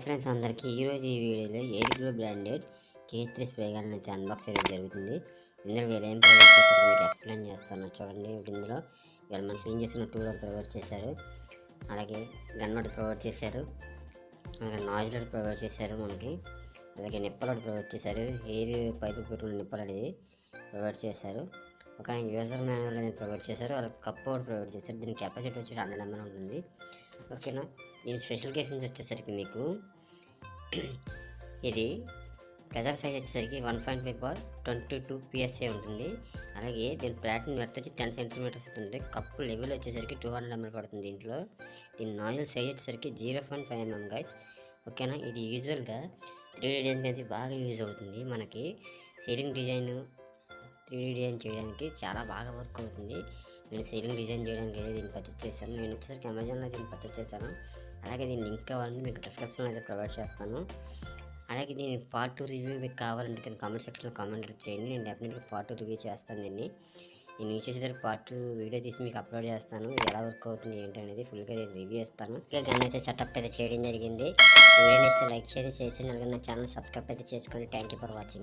Friends అందరికీ ఈరోజు ఈ వీడియోలో air branded K3 spray gun అయితే అన్బాక్స్ అయితే జరుగుతుంది. ఇందులో వీళ్ళు ఏం ప్రొవైడ్ చేశారో మీకు ఎక్స్ప్లెయిన్ చేస్తాను చూడండి. ఇందులో వీళ్ళు మనం క్లీన్ చేసిన టూల్ ప్రొవైడ్ చేశారు, అలాగే గన్ మోడ్ ప్రొవైడ్ చేశారు, అలాగే నాయిజ్లర్ ప్రొవైడ్ చేశారు మనకి, అలాగే నిప్పలు ప్రొవైడ్ చేశారు, ఎయిర్ పైపు పెట్టుకున్న నిప్పలు అనేది ప్రొవైడ్ చేశారు, ఒక యూజర్ మాన్యువల్ అనేది ప్రొవైడ్ చేశారు, అలాగే కప్ కూడా ప్రొవైడ్ చేశారు. దీని కెపాసిటీ వచ్చి 100 ml ఉంటుంది. ఓకేనా. దీని స్పెసిఫికేషన్స్ వచ్చేసరికి మీకు ఇది ప్రెజర్ సైజ్ వచ్చేసరికి 1.5/22 PSI ఉంటుంది. అలాగే దీని ప్లాటినం వెడత్ వచ్చి 10 cm ఉంటుంది. కప్పు లెవెల్ వచ్చేసరికి 200 ml పడుతుంది. దీంట్లో దీని నాయిల్ సైజ్ వచ్చేసరికి 0.5 mm గైస్. ఓకేనా. ఇది యూజువల్గా 3D డిజైన్ అయితే బాగా యూజ్ అవుతుంది. మనకి సీలింగ్ డిజైన్ 3D డిజైన్ చేయడానికి చాలా బాగా వర్క్ అవుతుంది. నేను సీలింగ్ డిజైన్ చేయడానికి అయితే దీన్ని పర్చేస్ చేశాను. నేను వచ్చేసరికి అమెజాన్లో దీన్ని పర్చేస్ చేశాను. అలాగే దీన్ని లింక్ కావాలంటే మీకు డిస్క్రిప్షన్లో అయితే ప్రొవైడ్ చేస్తాను. అలాగే దీని పార్ట్ 2 రివ్యూ మీకు కావాలంటే కింద కామెంట్ సెక్షన్లో కామెంట్ చేయండి. నేను డెఫినెట్గా పార్ట్ 2 రివ్యూ చేస్తాను. దీన్ని నేను యూజ్ చేసేటప్పుడు పార్ట్ 2 వీడియో తీసి మీకు అప్లోడ్ చేస్తాను. ఇది ఎలా వర్క్ అవుతుంది ఏంటి అనేది ఫుల్గా రివ్యూ ఇస్తాను. ఇంకా గన్ అయితే సెటప్ అయితే చేయడం జరిగింది. వీడియో నచ్చితే లైక్ చేయండి, షేర్ చేయండి, అలాగే నా ఛానల్ సబ్స్క్రైబ్ అయితే చేసుకోండి. Thank you for watching.